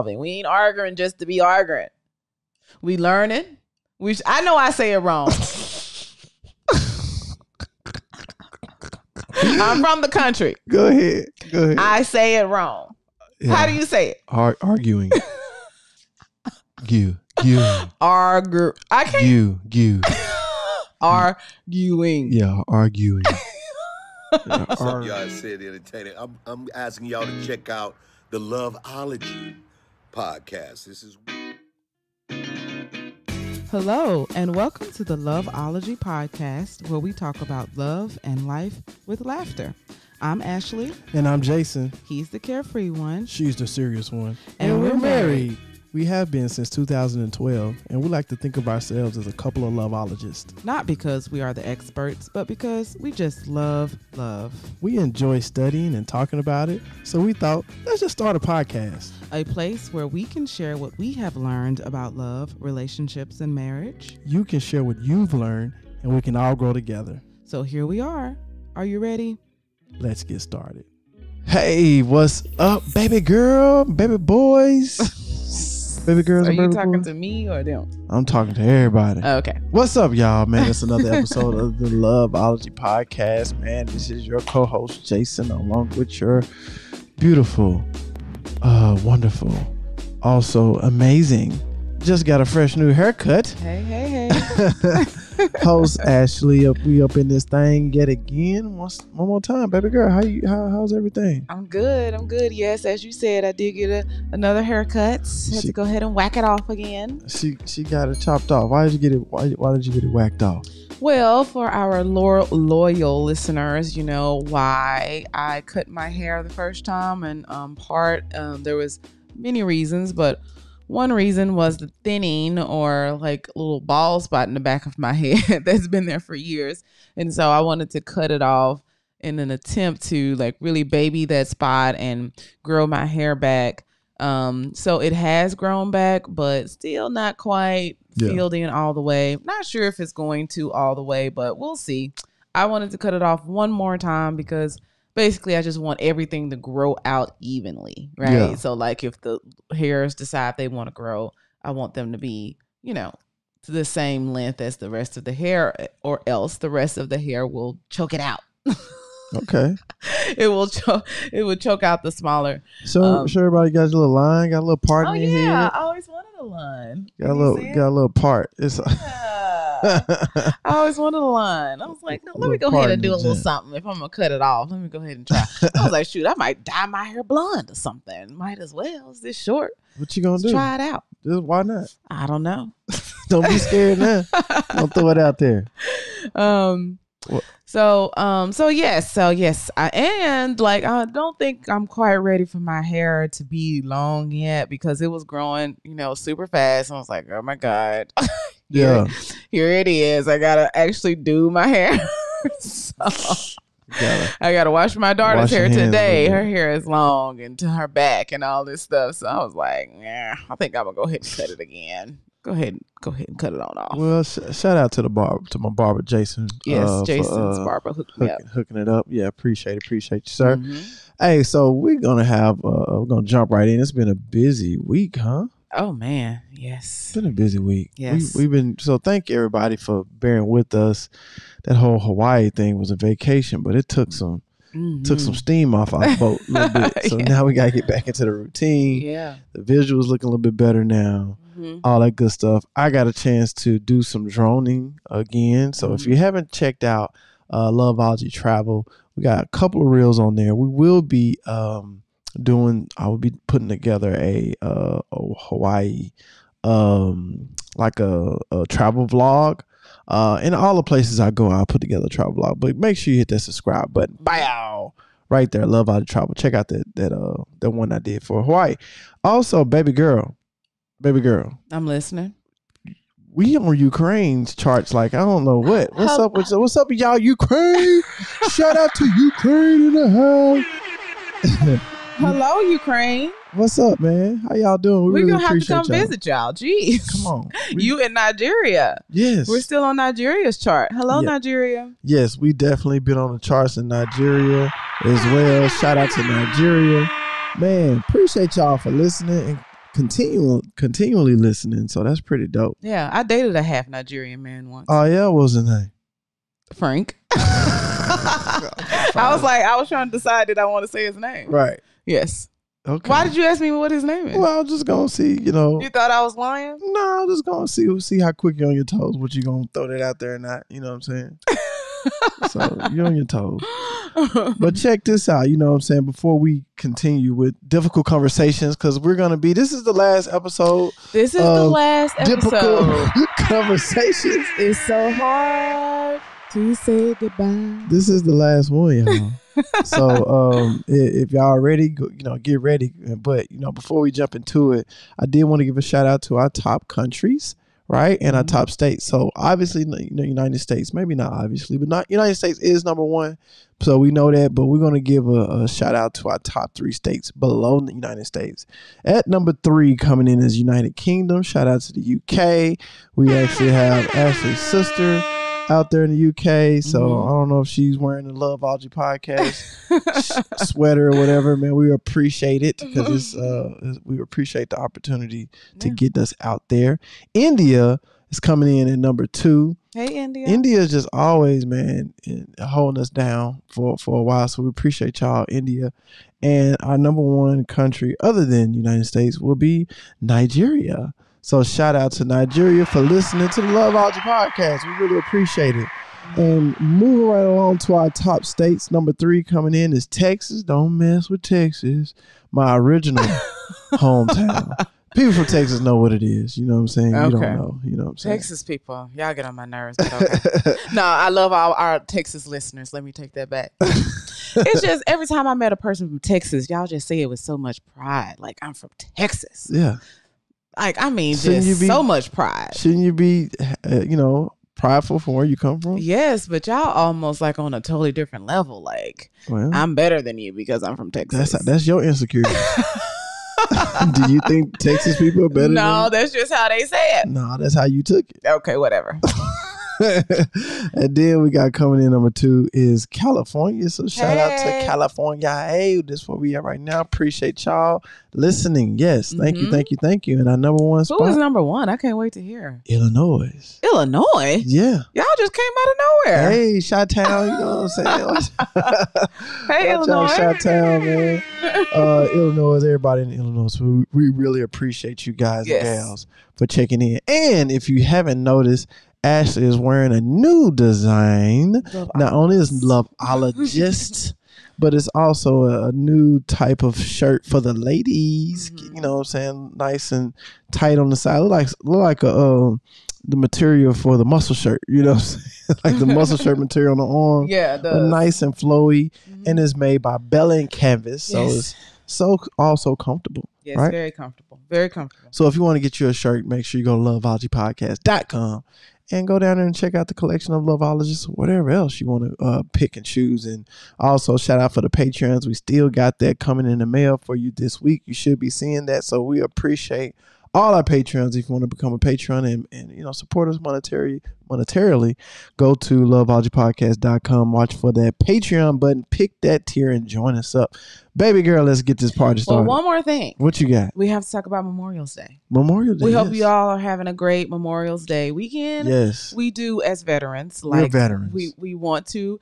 We ain't arguing just to be arguing. We learning. I know I say it wrong. I'm from the country. Go ahead. I say it wrong. Yeah. How do you say it? Arguing. Argue. I can't. Arguing. Yeah, arguing. Some of y'all said entertaining. I'm asking y'all to check out the Loveology podcast. This is. Hello, and welcome to the Loveology podcast, where we talk about love and life with laughter. I'm Ashley. And I'm Jason. He's the carefree one. She's the serious one. And we're married. We have been since 2012, and we like to think of ourselves as a couple of loveologists. Not because we are the experts, but because we just love love. We enjoy studying and talking about it, so we thought, let's just start a podcast. A place where we can share what we have learned about love, relationships, and marriage. You can share what you've learned, and we can all grow together. So here we are. Are you ready? Let's get started. Hey, what's up, baby girl, baby boys? Baby girls, are you talking boys? To me or them? I'm talking to everybody. Okay. What's up, y'all, man? It's another episode of the Loveology podcast, man. This is your co-host, Jason, along with your beautiful, wonderful, also amazing, just got a fresh new haircut. Hey. Host Ashley, we up in this thing yet again. One more time, baby girl. How's everything? I'm good. Yes, as you said, I did get another haircut. Had to go ahead and whack it off again. She got it chopped off. Why did you get it? Why did you get it whacked off? Well, for our loyal listeners, you know why I cut my hair the first time, and there was many reasons, but one reason was the thinning, or like a little bald spot in the back of my head that's been there for years. And so I wanted to cut it off in an attempt to like really baby that spot and grow my hair back. So it has grown back, but still not quite filled in all the way. Not sure if it's going to all the way, but we'll see. I wanted to cut it off one more time because basically, I just want everything to grow out evenly, right? Yeah. So, like, if the hairs decide they want to grow, I want them to be, to the same length as the rest of the hair, or else the rest of the hair will choke it out. Okay. It will choke out the smaller. So, sure, everybody got a little line, got a little part in your head. Yeah, I always wanted a line. Got a little part. It's. I always wanted a line. I was like, let me go ahead and do a little something. If I'm going to cut it off, let me go ahead and try. I was like, shoot, I might dye my hair blonde or something. Might as well. It's this short. What you going to do? Try it out. Why not? I don't know. Don't be scared now. Don't throw it out there. So yes. I don't think I'm quite ready for my hair to be long yet because it was growing, super fast. I was like, oh my God. Yeah. Here it is. I got to actually do my hair. So I got to wash my daughter's hair today. Her hair is long and to her back and all this stuff. So I was like, I think I'm going to go ahead and cut it again. Go ahead and cut it on off. Well, shout out to my barber, Jason. Yes, Jason's barber hooking it up. Yeah, appreciate you, sir. Mm-hmm. Hey, so we're gonna jump right in. It's been a busy week, huh? Oh man, yes. It's been a busy week. Yes, we've been. So thank everybody for bearing with us. That whole Hawaii thing was a vacation, but it took some steam off our boat a little bit. So now we gotta get back into the routine. Yeah, the visuals looking a little bit better now. All that good stuff. I got a chance to do some droning again. So if you haven't checked out Loveology Travel, we got a couple of reels on there. We will be I will be putting together a Hawaii like a travel vlog. In all the places I go, I'll put together a travel vlog. But make sure you hit that subscribe button. Bow! Right there, Loveology Travel. Check out that one I did for Hawaii. Also, baby girl, I'm listening. We on Ukraine's charts like I don't know what. What's up with y'all Ukraine? Shout out to Ukraine in the house. Hello, Ukraine. What's up, man? How y'all doing? We're gonna have to come visit y'all. Jeez. Come on. You in Nigeria. Yes. We're still on Nigeria's chart. Hello, Nigeria. Yes, we definitely been on the charts in Nigeria as well. Shout out to Nigeria. Man, appreciate y'all for listening. And continually listening. So that's pretty dope. Yeah, I dated a half Nigerian man once. Oh yeah, what was his name? Frank. I was trying to decide did I want to say his name. Right. Yes. Okay. Why did you ask me what his name is? Well, I was just gonna see, you know. You thought I was lying? No, I'm just gonna see how quick you're on your toes. What you gonna throw that out there or not? You know what I'm saying? So you're on your toes. But check this out, you know what I'm saying, before we continue with difficult conversations, because this is the last episode. This is the last difficult episode. Conversations. It's so hard to say goodbye. This is the last one, y'all. So if y'all are ready, get ready. But before we jump into it, I did want to give a shout out to our top countries, right, and our top states. So obviously, United States, maybe not obviously, but not United States is number one. So we know that, but we're going to give a shout out to our top 3 states below the United States. At number 3 coming in is United Kingdom. Shout out to the UK. We actually have Ashley's sister out there in the UK, so I don't know if she's wearing the Loveology podcast sweater or whatever. Man, we appreciate it because we appreciate the opportunity to get us out there. India is coming in at number 2. Hey, India. India is just always, man, holding us down for a while, so we appreciate y'all, India. And our number 1 country other than United States will be Nigeria. So shout out to Nigeria for listening to the Loveology podcast. We really appreciate it. And moving right along to our top states, number 3 coming in is Texas. Don't mess with Texas, my original hometown. People from Texas know what it is. You know what I'm saying? Okay. You don't know. You know what I'm saying? Texas people, y'all get on my nerves. But okay. No, I love all our Texas listeners. Let me take that back. It's just every time I met a person from Texas, y'all just say it with so much pride. Like, I'm from Texas. Yeah. Like, I mean, just so much pride. Shouldn't you be, prideful from where you come from? Yes, but y'all almost like on a totally different level. Like, I'm better than you because I'm from Texas. That's your insecurity. Do you think Texas people are better than No, that's just how they say it. No, that's how you took it. Okay, whatever. And then we got coming in number 2 is California. So shout out to California. Hey, this is where we are right now. Appreciate y'all listening. Yes, thank you. And our number 1 spot. Who is number 1? I can't wait to hear. Illinois. Yeah. Y'all just came out of nowhere. Hey, Chi-Town, you know what I'm saying? Hey, Illinois. Chi-Town, man. Illinois, everybody in Illinois. So we really appreciate you guys and gals for checking in. And if you haven't noticed, Ashley is wearing a new design. Not only is Loveologist, but it's also a new type of shirt for the ladies. You know what I'm saying? Nice and tight on the side. Look like the material for the muscle shirt. You know what I'm saying? Like the muscle shirt material on the arm. Yeah, it does. Nice and flowy, and it's made by Bella and Canvas. So it's also comfortable. Yes, right? Very comfortable. Very comfortable. So if you want to get you a shirt, make sure you go to loveologypodcast.com. And go down there and check out the collection of Loveologists, whatever else you want to pick and choose. And also shout out for the Patreons. We still got that coming in the mail for you this week. You should be seeing that. So we appreciate all our Patreons. If you want to become a patron and support us monetarily, go to loveologypodcast.com. Watch for that Patreon button. Pick that tier and join us up. Baby girl, let's get this party started. Well, one more thing. What you got? We have to talk about Memorial's Day. Memorial Day. We hope you all are having a great Memorial's Day weekend. Yes. We do as veterans. We're veterans. We want to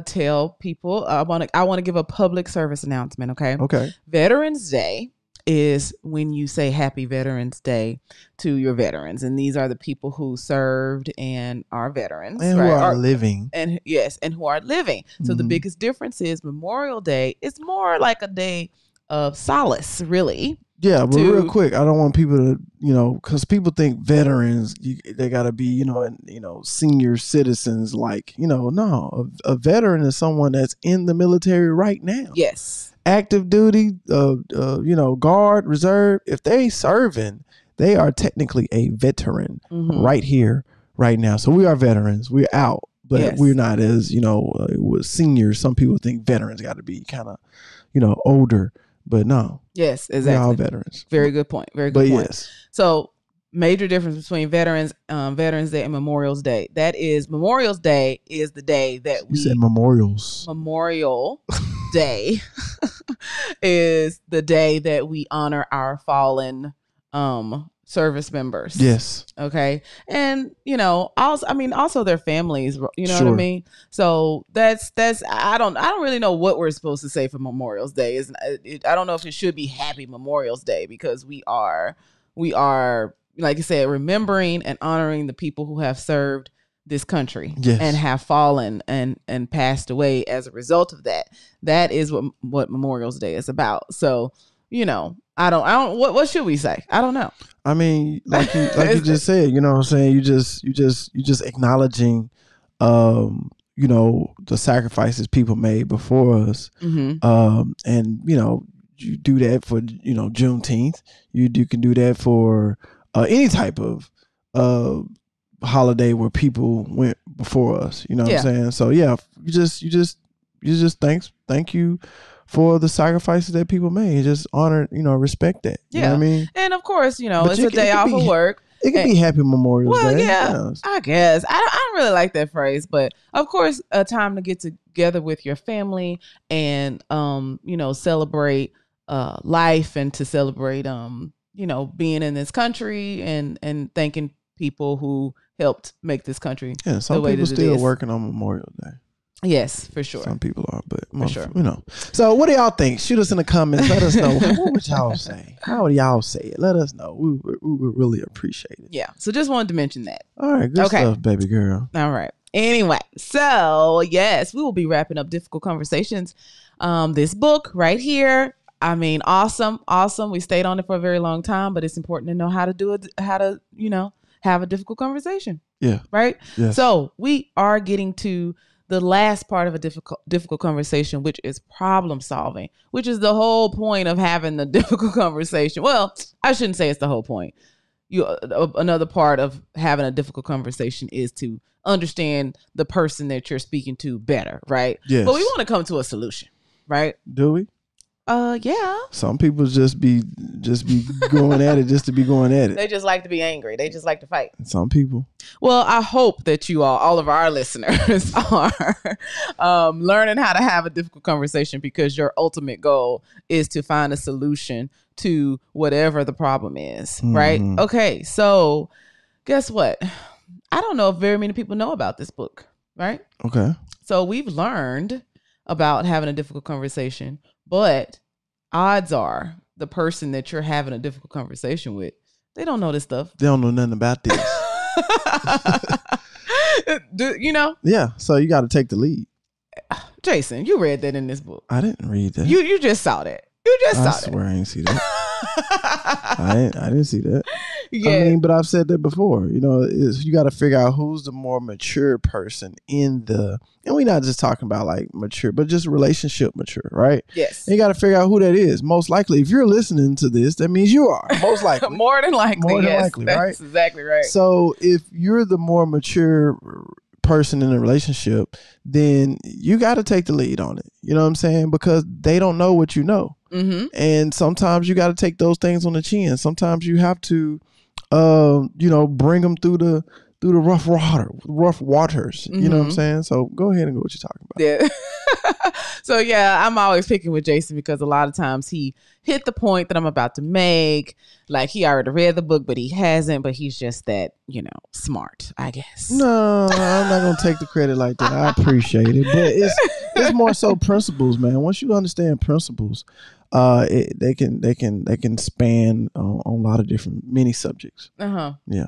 tell people. I want to give a public service announcement. Okay. Okay. Veterans Day is when you say Happy Veterans Day to your veterans, and these are the people who served and are veterans and who are living, and who are living. So the biggest difference is Memorial Day is more like a day of solace, really. Yeah, but real quick, I don't want people to, because people think veterans, they got to be, senior citizens. Like, no, a veteran is someone that's in the military right now. Yes. Active duty, guard, reserve. If they serving, they are technically a veteran right here, right now. So we are veterans. We're out, but we're not as, with seniors. Some people think veterans got to be kind of, older, but no. Yes, exactly. We're all veterans. Very good point. Very good point. Yes. So major difference between Veterans Day and Memorial's Day. That is, Memorial's Day is the day that you said memorials. Memorial Day is the day that we honor our fallen service members. Yes. Okay. And also their families, you know Sure. what I mean? So that's I don't really know what we're supposed to say for Memorial Day. I don't know if it should be Happy Memorial Day, because we are like I said, remembering and honoring the people who have served this country. Yes. And have fallen and passed away as a result of that. That is what Memorial Day is about. So, I don't what should we say? I don't know. I mean, like you just said, you know what I'm saying? You just acknowledging the sacrifices people made before us. Mm-hmm. And you do that for Juneteenth. You can do that for any type of holiday where people went before us. You know what I'm saying? So yeah, you just thank you for the sacrifices that people made. Just honor, respect that. You know what I mean? And of course, it's a day off of work. It can be Happy Memorial Day. Well, yeah, I guess. I don't really like that phrase, but of course, a time to get together with your family and, celebrate life, and to celebrate, being in this country and thanking people who helped make this country. Yeah, some people still working on Memorial Day. Yes, for sure. Some people are, but most, for sure. So what do y'all think? Shoot us in the comments. Let us know. What would y'all say? How would y'all say it? Let us know. We would really appreciate it. Yeah. So just wanted to mention that. All right. Good stuff, baby girl. All right. Anyway, so yes, we will be wrapping up Difficult Conversations. This book right here. I mean, awesome. We stayed on it for a very long time, but it's important to know how to do it, have a difficult conversation. Yeah. Right? Yes. So we are getting to the last part of a difficult conversation, which is problem solving, which is the whole point of having the difficult conversation. Well, I shouldn't say it's the whole point. Another part of having a difficult conversation is to understand the person that you're speaking to better, right? Yes. But we want to come to a solution, right? Do we? Yeah. Some people just be going at it just to be going at it. They just like to be angry. They just like to fight. Some people. Well, I hope that you all of our listeners are learning how to have a difficult conversation, because your ultimate goal is to find a solution to whatever the problem is, right? Okay, so guess what? I don't know if very many people know about this book, right? Okay. So we've learned about having a difficult conversation, but odds are the person that you're having a difficult conversation with, they don't know this stuff. They don't know nothing about this. Yeah, so you got to take the lead. Jason, you read that in this book. I didn't read that. You just saw that. You just saw that. I swear I ain't see that. I didn't see that. Yeah. I mean, but I've said that before. You got to figure out who's the more mature person and we're not just talking about like mature, but just relationship mature, right? Yes. And you got to figure out who that is. Most likely, if you're listening to this, that means you are. Most likely. More than likely, right? That's exactly right. So if you're the more mature person in a relationship, then you got to take the lead on it. You know what I'm saying? Because they don't know what you know. Mm-hmm. And sometimes you got to take those things on the chin. Sometimes you have to, bring them through the rough waters. You know what I'm saying? So go ahead and go what you're talking about. Yeah. So yeah, I'm always picking with Jason because a lot of times he hit the point that I'm about to make. Like he already read the book, but he hasn't. But he's just that, smart, I guess. No, I'm not gonna take the credit like that. I appreciate it, but it's more so principles, man. Once you understand principles, they can span on a lot of different many subjects. Yeah.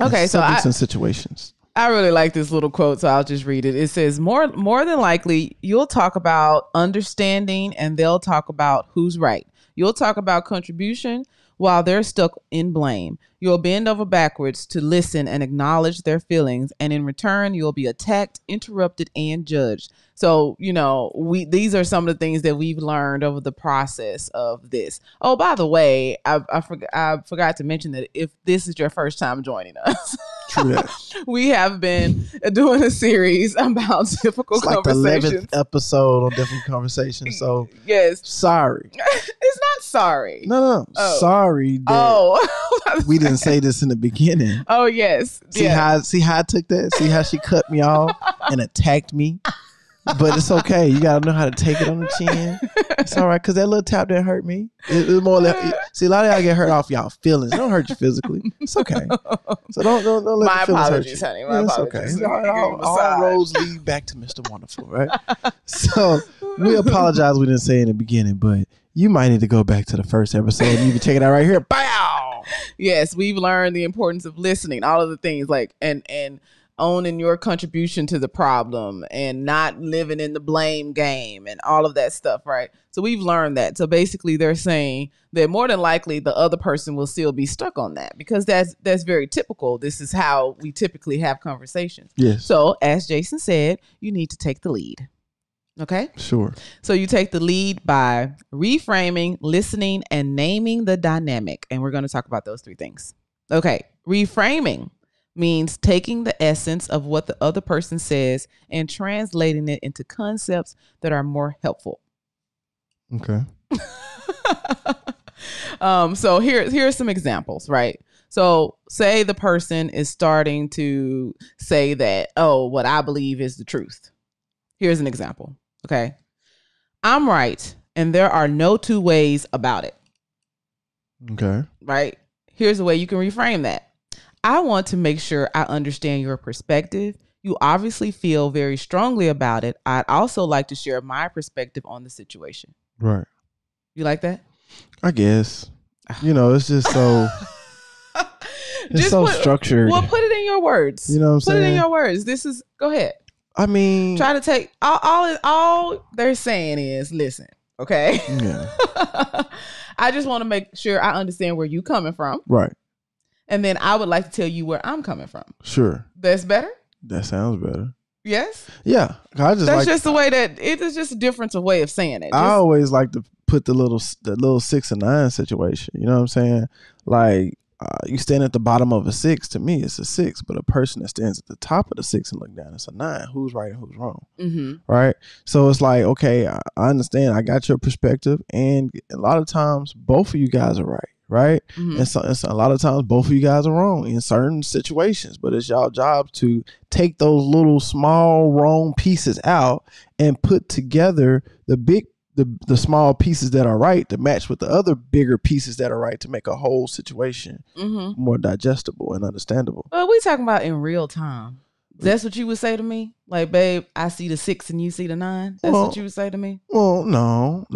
Okay, so subjects and situations. I really like this little quote, so I'll just read it. It says, more than likely, you'll talk about understanding and they'll talk about who's right. You'll talk about contribution while they're stuck in blame. You'll bend over backwards to listen and acknowledge their feelings. And in return, you'll be attacked, interrupted, and judged. So, these are some of the things that we've learned over the process of this. Oh, by the way, I forgot to mention that if this is your first time joining us, true that. We have been doing a series about difficult conversations. Like the 11th episode on difficult conversations. So yes, sorry. It's not sorry. No. Oh. Sorry. We didn't say this in the beginning. Oh yes. See how I took that? See how she cut me off and attacked me? But it's okay. You gotta know how to take it on the chin. It's all right, because that little tap didn't hurt me. It's more see, a lot of y'all get hurt off y'all feelings. It don't hurt you physically. It's okay. So don't let My the feelings apologies, hurt you. honey. My apologies. It's okay. All roads lead back to Mr. Wonderful, right? So we apologize we didn't say in the beginning, but you might need to go back to the first episode and you can check it out right here. Bow! Yes, we've learned the importance of listening, all of the things like and owning your contribution to the problem and not living in the blame game and all of that stuff, right? So we've learned that. So basically they're saying that more than likely the other person will still be stuck on that because that's very typical. This is how we typically have conversations. Yes. So as Jason said, you need to take the lead. Okay? Sure. So you take the lead by reframing, listening, and naming the dynamic. And we're going to talk about those three things. Okay. Reframing means taking the essence of what the other person says and translating it into concepts that are more helpful. Okay. So here's some examples, right? So say the person is starting to say that, oh, what I believe is the truth. Here's an example. Okay. I'm right. And there are no two ways about it. Okay. Right. Here's a way you can reframe that. I want to make sure I understand your perspective. You obviously feel very strongly about it. I'd also like to share my perspective on the situation. Right. You like that? I guess. It's just so it's so structured. Well, put it in your words. You know what I'm saying? Put it in your words. Go ahead. I mean, try to take all they're saying is listen, okay? Yeah. I just want to make sure I understand where you're coming from. Right. And then I would like to tell you where I'm coming from. Sure. That's better? That sounds better. Yes? Yeah. That's just the way that it is just a difference of way of saying it. I always like to put the little 6 and 9 situation. You know what I'm saying? Like you stand at the bottom of a 6, to me it's a 6, but a person that stands at the top of the 6 and look down, it's a 9. Who's right and who's wrong? Mm-hmm. Right? So it's like, okay, I understand. I got your perspective, and a lot of times both of you guys are right. Right. Mm-hmm. And so a lot of times both of you guys are wrong in certain situations, but it's y'all job to take those little small wrong pieces out and put together the small pieces that are right to match with the other bigger pieces that are right to make a whole situation more digestible and understandable. Well, we talking about in real time. That's what you would say to me? Like, babe, I see the 6 and you see the 9? That's what you would say to me? Well, no.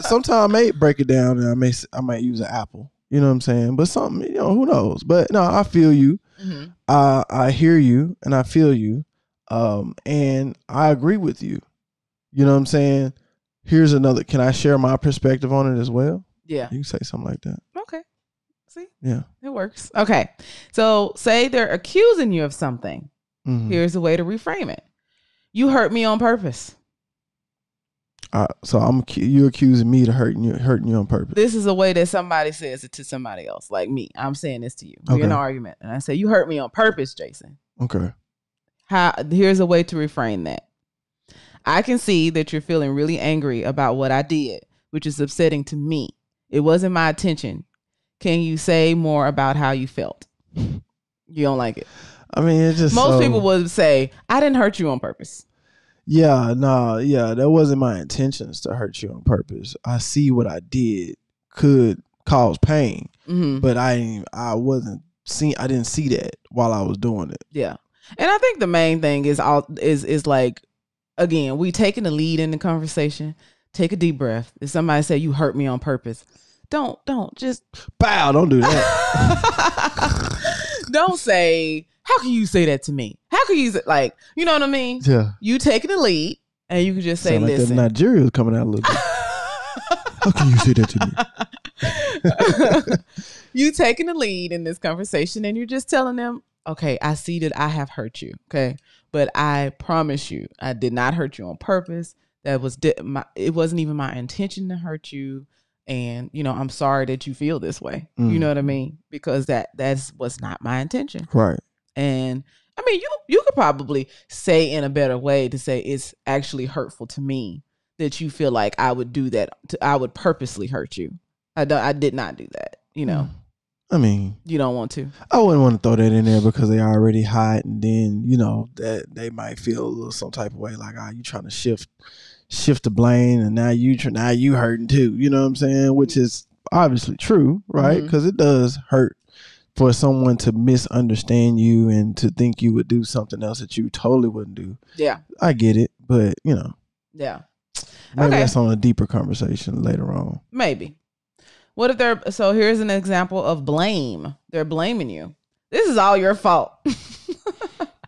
Sometimes I may break it down and I might use an apple. You know what I'm saying? But something, who knows? But no, I feel you. Mm-hmm. I hear you and I feel you. And I agree with you. You know what I'm saying? Here's another. Can I share my perspective on it as well? Yeah. You can say something like that. Okay. See? Yeah. It works. Okay. So say they're accusing you of something. Mm-hmm. Here's a way to reframe it. You hurt me on purpose. So you accusing me of hurting you on purpose. This is a way that somebody says it to somebody else, like me. I'm saying this to you. We're in an argument. And I say, you hurt me on purpose, Jason. Okay. Here's a way to reframe that. I can see that you're feeling really angry about what I did, which is upsetting to me. It wasn't my intention. Can you say more about how you felt? You don't like it. I mean, it's just most people would say, I didn't hurt you on purpose. Yeah, that wasn't my intentions to hurt you on purpose. I see what I did could cause pain, but I didn't see that while I was doing it. Yeah, and I think the main thing is like, again, we taking the lead in the conversation. Take a deep breath. If somebody say you hurt me on purpose, don't just bow. Don't do that. Don't say, how can you say that to me? How can you like, you know what I mean? Yeah. You taking the lead and you can just say, like listen. Nigeria is coming out a little bit. How can you say that to me? You taking the lead in this conversation and you're just telling them, okay, I see that I have hurt you. Okay. But I promise you, I did not hurt you on purpose. It wasn't even my intention to hurt you. And, I'm sorry that you feel this way. You know what I mean? Because that was not my intention. Right. And I mean, you could probably say in a better way to say it's actually hurtful to me that you feel like I would do that. I would purposely hurt you. I did not do that, I mean, You don't want to. I wouldn't want to throw that in there because they already hot, and then that they might feel a little some type of way, like, you trying to shift the blame, and now you hurting too. You know what I'm saying? Which is obviously true, right? Because it does hurt for someone to misunderstand you and to think you would do something else that you totally wouldn't do. Yeah, I get it, but yeah. maybe that's on a deeper conversation later on. Maybe. What if so here's an example of blame. They're blaming you. This is all your fault.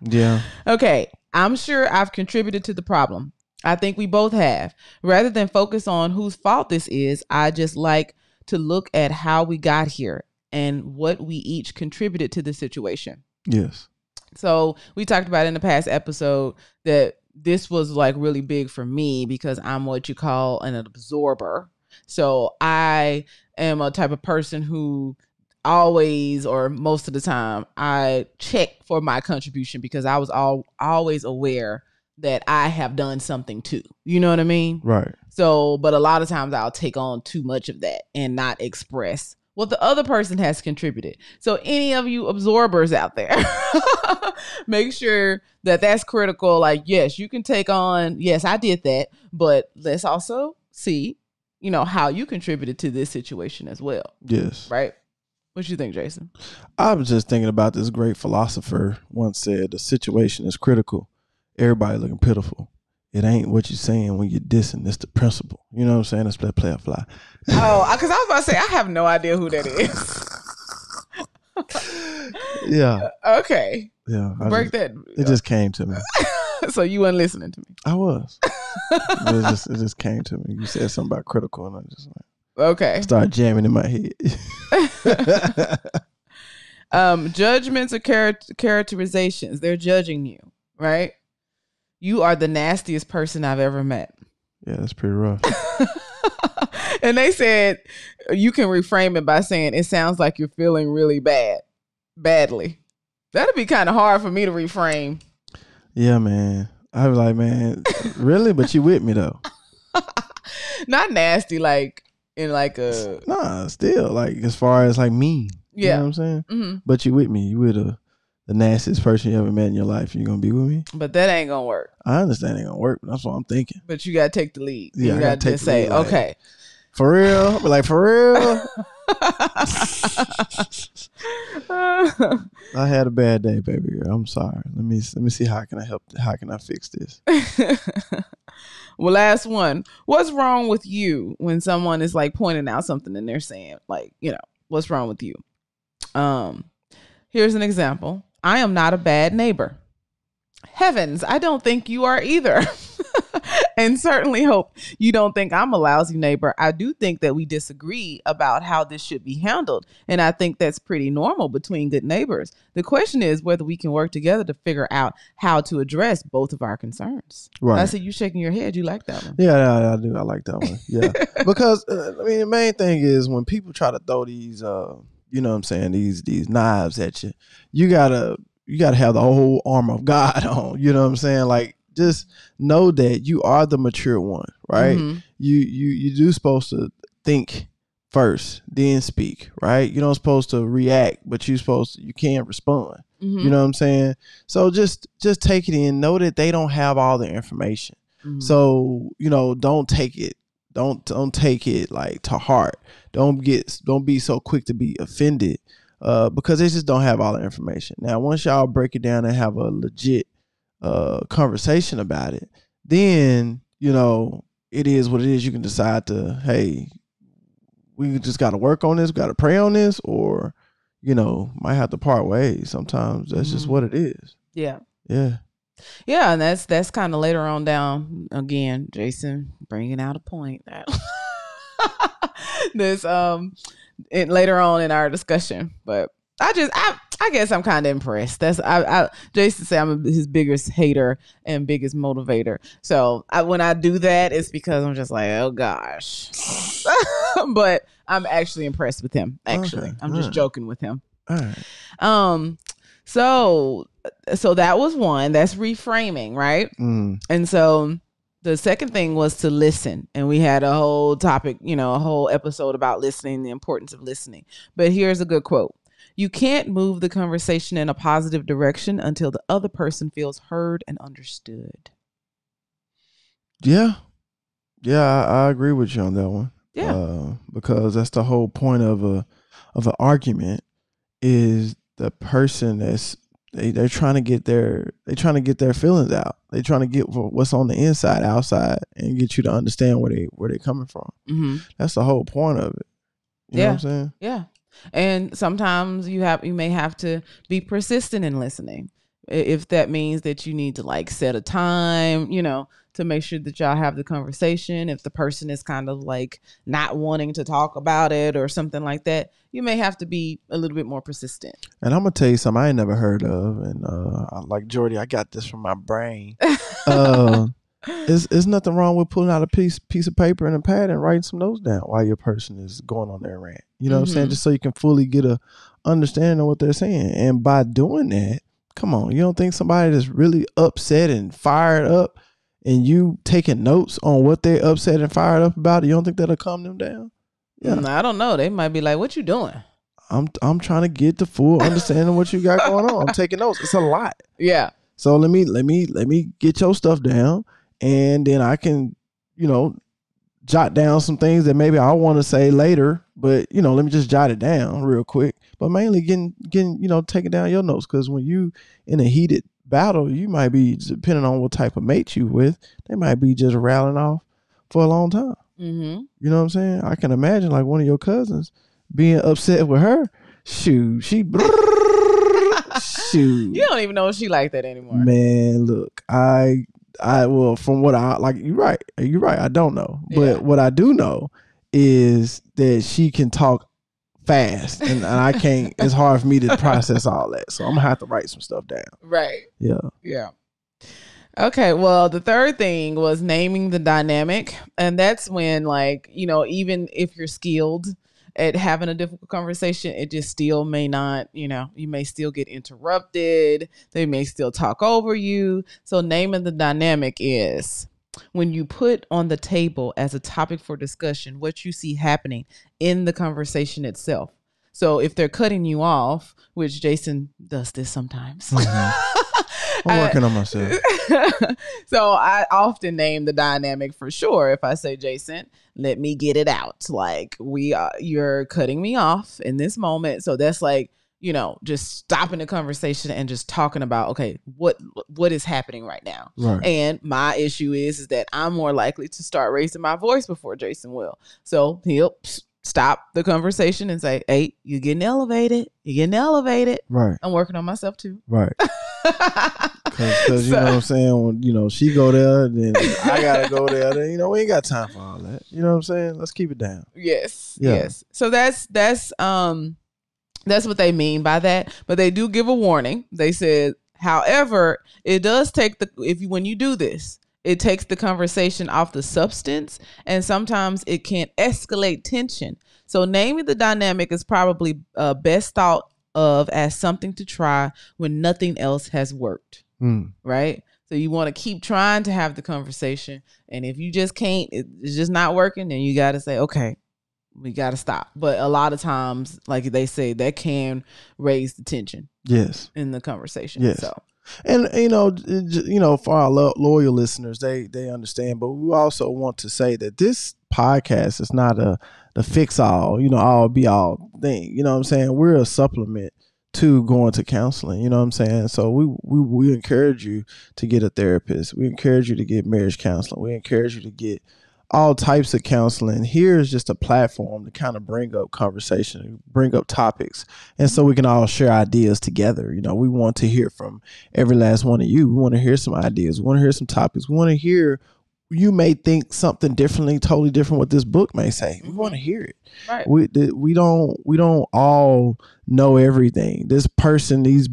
Yeah. Okay. I'm sure I've contributed to the problem. I think we both have. Rather than focus on whose fault this is, I just like to look at how we got here and what we each contributed to the situation. Yes. So we talked about in the past episode that this was like really big for me because I'm what you call an absorber. So I am a type of person who always, or most of the time, I check for my contribution because I was always aware that I have done something too. You know what I mean? Right. So, but a lot of times I'll take on too much of that and not express what the other person has contributed. So any of you absorbers out there, make sure that that's critical. Like, yes, you can take on, yes, I did that, but let's also see, how you contributed to this situation as well. Yes. Right? What you think, Jason? I was just thinking about this great philosopher once said, the situation is critical. Everybody looking pitiful. It ain't what you're saying when you're dissing. It's the principle. You know what I'm saying? Let's play fly. Oh, because I was about to say, I have no idea who that is. Yeah. Okay. Yeah. That. It just came to me. So you weren't listening to me? I was. It just came to me. You said something about critical, and I just okay. Start jamming in my head. Judgments or characterizations. They're judging you, right? You are the nastiest person I've ever met. Yeah, that's pretty rough. And they said you can reframe it by saying it sounds like you're feeling really badly. That'd be kind of hard for me to reframe. Yeah, man. I was like, man, really? But you with me though? Not nasty, like in like a. Nah, still like as far as like mean. Yeah, you know what I'm saying. Mm-hmm. But you with me? You with the nastiest person you ever met in your life? You gonna be with me? But that ain't gonna work. I understand it ain't gonna work. But that's what I'm thinking. But you gotta take the lead. Yeah, you gotta just say, like, okay, for real. But like for real. I had a bad day, baby girl. I'm sorry. Let me see how can I help. How can I fix this? Well, last one. What's wrong with you when someone is like pointing out something and they're saying like, what's wrong with you? Here's an example. I am not a bad neighbor. Heavens, I don't think you are either. And certainly hope you don't think I'm a lousy neighbor. I do think that we disagree about how this should be handled. And I think that's pretty normal between good neighbors. The question is whether we can work together to figure out how to address both of our concerns. Right. I see you shaking your head. You like that one? Yeah, I do. I like that one. Yeah. Because, the main thing is when people try to throw these, you know what I'm saying, these knives at you, you gotta have the whole armor of God on. You know what I'm saying? Like, just know that you are the mature one, right? Mm-hmm. You do supposed to think first, then speak, right? You're not supposed to react, but you can respond. Mm-hmm. You know what I'm saying? So just take it in. Know that they don't have all the information. Mm-hmm. So, don't take it. Don't take it like to heart. Don't be so quick to be offended because they just don't have all the information. Now, once y'all break it down and have a legit conversation about it, then it is what it is. You can decide to, hey, we just got to work on this, got to pray on this, or might have to part ways. Sometimes that's just what it is. Yeah. And that's kind of later on down. Again, Jason bringing out a point that this later on in our discussion, but I guess I'm kind of impressed. Jason said I'm his biggest hater and biggest motivator. So when I do that, it's because I'm just like, oh gosh. But I'm actually impressed with him. Actually, okay. I'm just joking with him. All right. So that was one. That's reframing, right? Mm. And so The second thing was to listen. And we had a whole topic, a whole episode about listening, the importance of listening. But here's a good quote. You can't move the conversation in a positive direction until the other person feels heard and understood. Yeah. Yeah, I agree with you on that one. Yeah. Because that's the whole point of an argument is the person that's they're trying to get their feelings out. They're trying to get what's on the inside outside and get you to understand where they're coming from. Mm-hmm. That's the whole point of it. You know what I'm saying? Yeah. And sometimes you may have to be persistent in listening. If that means that you need to like set a time, to make sure that y'all have the conversation. If the person is kind of like not wanting to talk about it or something like that, you may have to be a little bit more persistent. And I'm going to tell you something I ain't never heard of. And like Jordy, I got this from my brain. There's nothing wrong with pulling out a piece of paper and a pad and writing some notes down while your person is going on their rant. You know what I'm saying? Just so you can fully get a understanding of what they're saying. And by doing that, come on, you don't think somebody that's really upset and fired up and you taking notes on what they're upset and fired up about, you don't think that'll calm them down? Yeah. I don't know. They might be like, what you doing? I'm trying to get the full understanding of what you got going on. I'm taking notes. It's a lot. Yeah. So let me get your stuff down, and then I can, jot down some things that maybe I want to say later, but let me just jot it down real quick. But mainly getting taking down your notes, because when you in a heated battle, you might be, depending on what type of mate you with, they might be just rattling off for a long time. Mm-hmm. You know what I'm saying? I can imagine like one of your cousins being upset with her. Shoot, shoot. You don't even know if she like that anymore. Man, look, well, from what I like, you're right. I don't know, but what I do know is that she can talk fast, and I can't. It's hard for me to process all that, so I'm gonna have to write some stuff down. Right. Yeah. Okay. Well, the third thing was naming the dynamic, and that's when, like, even if you're skilled at having a difficult conversation, it just still may not, you may still get interrupted. They may still talk over you. So naming the dynamic is when you put on the table as a topic for discussion what you see happening in the conversation itself. So if they're cutting you off, which Jason does this sometimes. Mm-hmm. I'm working on myself. So I often name the dynamic for sure. If I say, Jason, let me get it out. Like, you're cutting me off in this moment. So that's like, just stopping the conversation and just talking about, okay, what is happening right now? Right. And my issue is that I'm more likely to start raising my voice before Jason will. So he'll stop the conversation and say, hey, you're getting elevated. Right. I'm working on myself too. Right. Because you know what I'm saying, when she go there, then I gotta go there. Then we ain't got time for all that. You know what I'm saying? Let's keep it down. Yes. So that's what they mean by that. But they do give a warning. They said, however, it does take when you do this, it takes the conversation off the substance, and sometimes it can escalate tension. So naming the dynamic is probably best thought of as something to try when nothing else has worked. Right? So you want to keep trying to have the conversation, and if you just can't, it's just not working, then you got to say, okay, we got to stop. But a lot of times, like they say, that can raise the tension. Yes. In the conversation. Yes. So. And for our loyal listeners, they understand. But we also want to say that this podcast is not the fix all, all be all thing. You know what I'm saying? We're a supplement to going to counseling. You know what I'm saying? So we encourage you to get a therapist. We encourage you to get marriage counseling. We encourage you to get all types of counseling. Here is just a platform to kind of bring up conversation, bring up topics, and so we can all share ideas together. We want to hear from every last one of you. We want to hear some ideas. We want to hear some topics. We want to hear, you may think something differently, totally different what this book may say. We want to hear it. Right. We don't all know everything. This person, these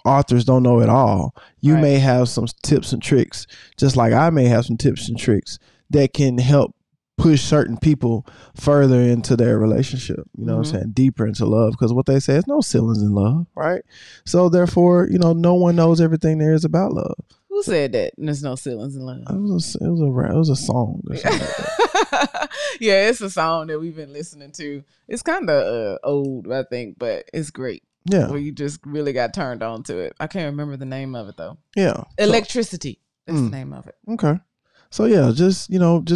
authors don't know it all. You may have some tips and tricks, just like I may have some tips and tricks that can help push certain people further into their relationship, what I'm saying, deeper into love, because what they say is no ceilings in love, right? So therefore, no one knows everything there is about love. Who said that? There's no ceilings in love. It was a song or something like that. Yeah, it's a song that we've been listening to. It's kind of old, I think, but it's great. Yeah. Where you just really got turned on to it. I can't remember the name of it though. Yeah. Electricity. That's the name of it. Okay. So yeah, just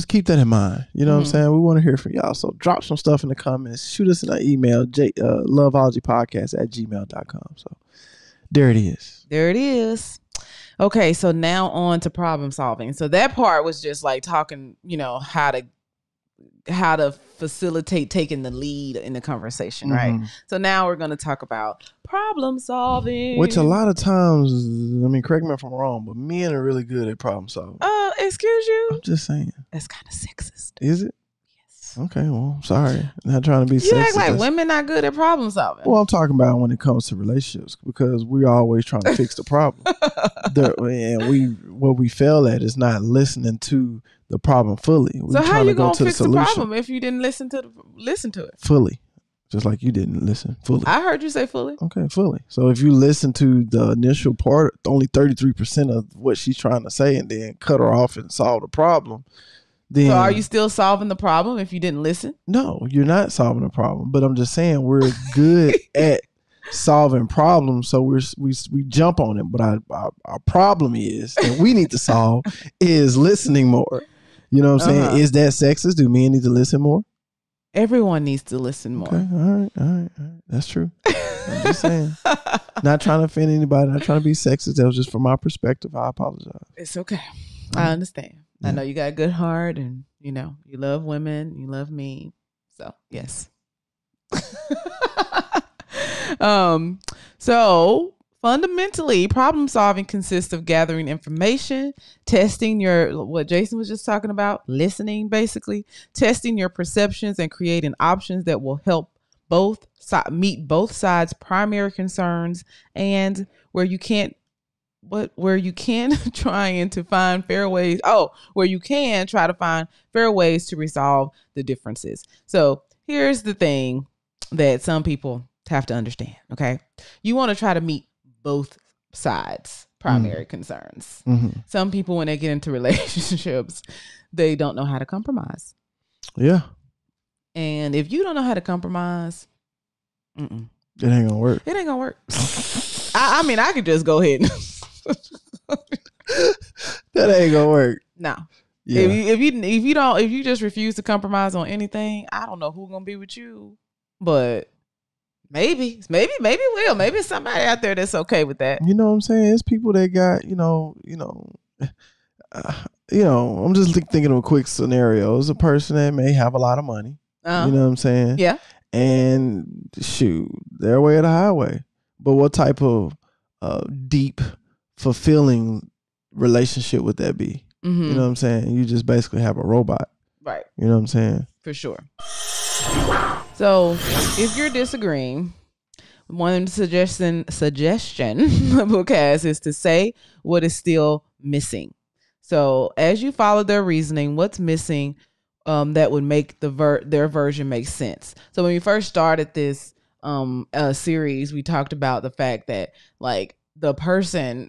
keep that in mind. You know what I'm saying? We want to hear from y'all. So drop some stuff in the comments. Shoot us an email, loveologypodcast@gmail.com. So there it is. There it is. Okay, so now on to problem solving. So that part was just like talking, how to facilitate taking the lead in the conversation, right? So now we're going to talk about problem solving. Which a lot of times, I mean, correct me if I'm wrong, but men are really good at problem solving. Excuse you? I'm just saying. That's kind of sexist. Is it? Yes. Okay, well, sorry. Not trying to be sexist. You act like women not good at problem solving. Well, I'm talking about when it comes to relationships, because we're always trying to fix the problem. What we fail at is not listening to the problem fully. So how you gonna fix the problem if you didn't listen to it fully? Just like you didn't listen fully. I heard you say fully. Okay, fully. So if you listen to the initial part, only 33% of what she's trying to say, and then cut her off and solve the problem, then... So are you still solving the problem if you didn't listen? No, you're not solving the problem. But I'm just saying we're good at solving problems, so we jump on it. But our problem is that we need to solve is listening more. You know what I'm saying? Is that sexist? Do men need to listen more? Everyone needs to listen more. Okay, all right. That's true. I'm just saying. Not trying to offend anybody. Not trying to be sexist. That was just from my perspective. I apologize. It's okay. I understand. Yeah. I know you got a good heart, and you love women. You love me. So yes. So fundamentally, problem solving consists of gathering information, testing what Jason was just talking about, listening, basically, testing your perceptions and creating options that will help meet both sides' primary concerns, and where you can try to find fair ways to resolve the differences. So here's the thing that some people have to understand. Okay. You want to try to meet both sides' primary concerns. Some people, when they get into relationships, they don't know how to compromise. Yeah. And if you don't know how to compromise, it ain't gonna work. It ain't gonna work. I mean, I could just go ahead and that ain't gonna work. No. Yeah. If you just refuse to compromise on anything, I don't know who's gonna be with you, but maybe will. Maybe it's somebody out there that's okay with that. You know what I'm saying? It's people that got, I'm just thinking of a quick scenario. It's a person that may have a lot of money. You know what I'm saying? Yeah. And shoot, their way or the highway. But what type of deep, fulfilling relationship would that be? You know what I'm saying? You just basically have a robot. Right. You know what I'm saying? For sure. So if you're disagreeing, one suggestion the book has is to say what is still missing. So as you follow their reasoning, what's missing that would make their version make sense. So when we first started this series, we talked about the fact that like the person,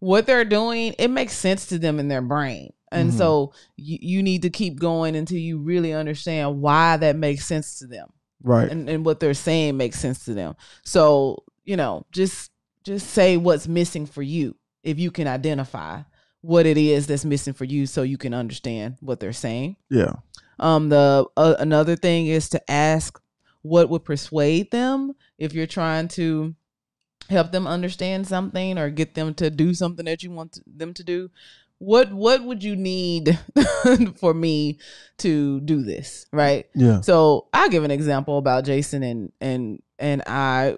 what they're doing, it makes sense to them in their brain. And so you need to keep going until you really understand why that makes sense to them. Right. And what they're saying makes sense to them. So, just say what's missing for you if you can identify what it is that's missing for you so you can understand what they're saying. Yeah. Another thing is to ask what would persuade them if you're trying to help them understand something or get them to do something that you want them to do. What would you need for me to do this? Right. Yeah. So I'll give an example about Jason and I.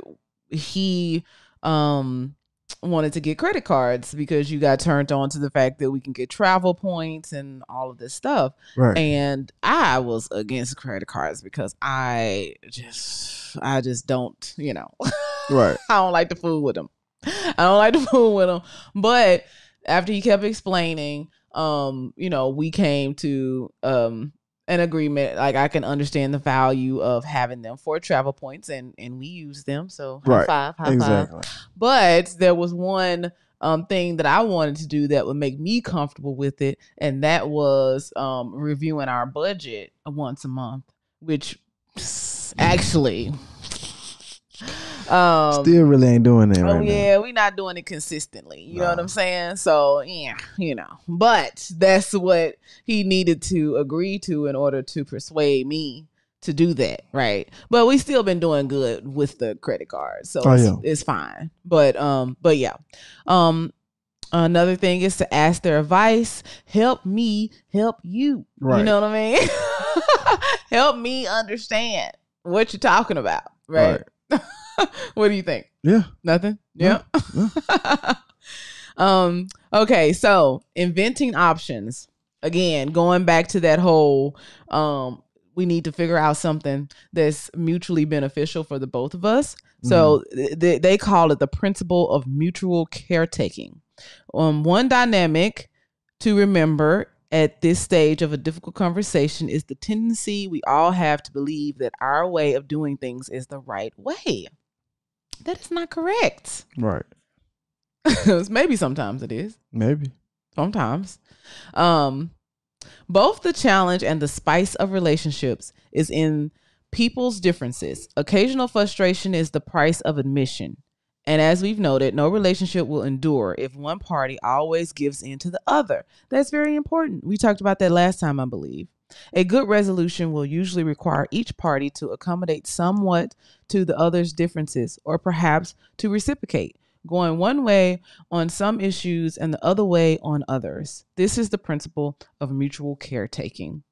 He wanted to get credit cards because you got turned on to the fact that we can get travel points and all of this stuff. Right. And I was against credit cards because I just don't, Right. I don't like to fool with them. But after he kept explaining, we came to an agreement. Like I can understand the value of having them for travel points, and we use them. So high five. Exactly. But there was one thing that I wanted to do that would make me comfortable with it, and that was reviewing our budget once a month, which actually still really ain't doing that right now. Yeah, we're not doing it consistently. You know what I'm saying? So yeah, but that's what he needed to agree to in order to persuade me to do that, right? But we still been doing good with the credit card, so it's fine. But yeah, another thing is to ask their advice. Help me help you. Right. You know what I mean? Help me understand what you're talking about, right? What do you think? Yeah. Nothing? Yeah. Okay, so inventing options. Again, going back to that whole we need to figure out something that's mutually beneficial for the both of us. So they call it the principle of mutual caretaking. One dynamic to remember at this stage of a difficult conversation is the tendency we all have to believe that our way of doing things is the right way. That is not correct. Right. Maybe sometimes it is. Maybe. Sometimes. Both the challenge and the spice of relationships is in people's differences. Occasional frustration is the price of admission. And as we've noted, no relationship will endure if one party always gives in to the other. That's very important. We talked about that last time, I believe. A good resolution will usually require each party to accommodate somewhat to the other's differences, or perhaps to reciprocate, going one way on some issues and the other way on others. This is the principle of mutual caretaking.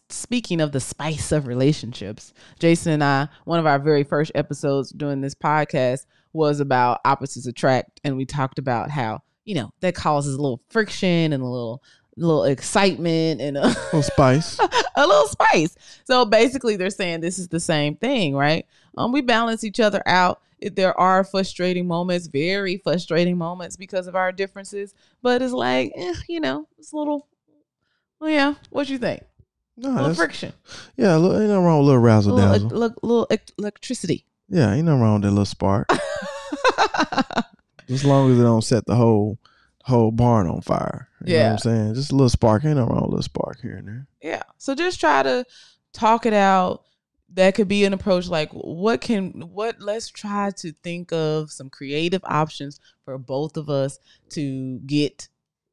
Speaking of the spice of relationships, Jason and I, one of our very first episodes doing this podcast was about opposites attract. And we talked about how, that causes a little friction and a little excitement and a little spice. A little spice. So basically they're saying this is the same thing, right? We balance each other out. There are frustrating moments, very frustrating moments because of our differences, but it's like, it's a little, what you think? No, a little friction. Yeah, ain't nothing wrong with a little razzle dazzle. Little electricity. Yeah, ain't nothing wrong with that little spark. As long as it don't set the whole barn on fire. You know what I'm saying? Just a little spark. Ain't nothing wrong with a little spark here and there. Yeah. So just try to talk it out. That could be an approach like let's try to think of some creative options for both of us to get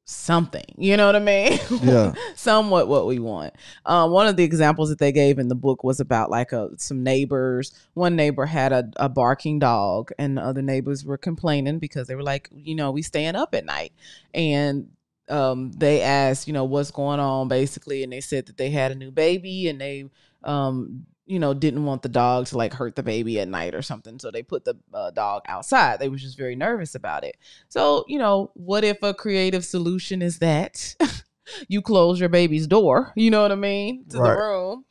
something, you know what I mean? Yeah. Somewhat what we want. One of the examples that they gave in the book was about like some neighbors. One neighbor had a barking dog, and the other neighbors were complaining because they were like, we staying up at night. And they asked, what's going on basically. And they said that they had a new baby, and they, didn't want the dog to like hurt the baby at night or something. So they put the dog outside. They were just very nervous about it. So, what if a creative solution is that you close your baby's door, you know what I mean, to the room,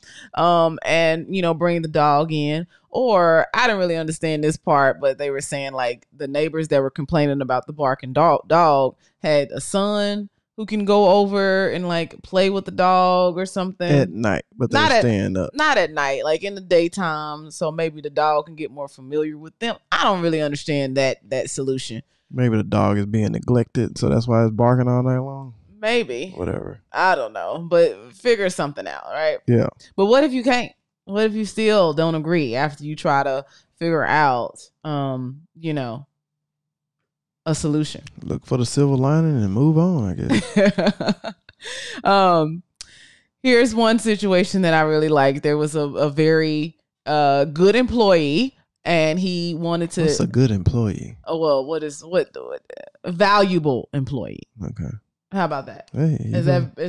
and, bring the dog in. Or I didn't really understand this part, but they were saying like the neighbors that were complaining about the barking dog had a son who can go over and like play with the dog or something at night, but they're staying up. Not at night, like in the daytime. So maybe the dog can get more familiar with them. I don't really understand that solution. Maybe the dog is being neglected, so that's why it's barking all night long. Maybe. Whatever. I don't know, but figure something out, right? Yeah. But what if you can't? What if you still don't agree after you try to figure out, a solution? Look for the silver lining and move on, I guess. Here's one situation that I really like. There was a very good employee, and he wanted to. What's a good employee? Oh well, what a valuable employee? Okay. How about that? Hey, is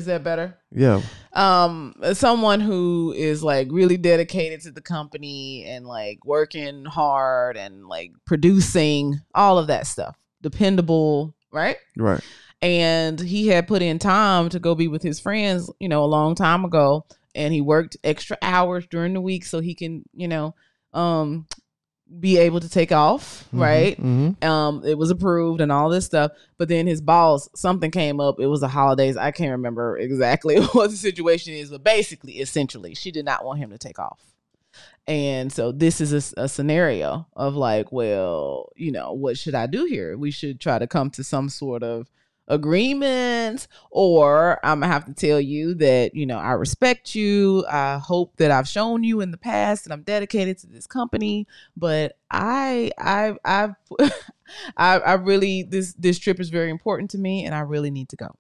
that better? Yeah. Someone who is like really dedicated to the company and like working hard and like producing all of that stuff. Dependable, right? Right. And he had put in time to go be with his friends, a long time ago, and he worked extra hours during the week so he can, be able to take off, right? Mm-hmm. It was approved and all this stuff, but then his boss, something came up. It was the holidays. I can't remember exactly what the situation is, but essentially, she did not want him to take off. And so this is a scenario of like, well, what should I do here? We should try to come to some sort of agreement, or I'm gonna have to tell you that, I respect you. I hope that I've shown you in the past that I'm dedicated to this company, but I really, this trip is very important to me and I really need to go.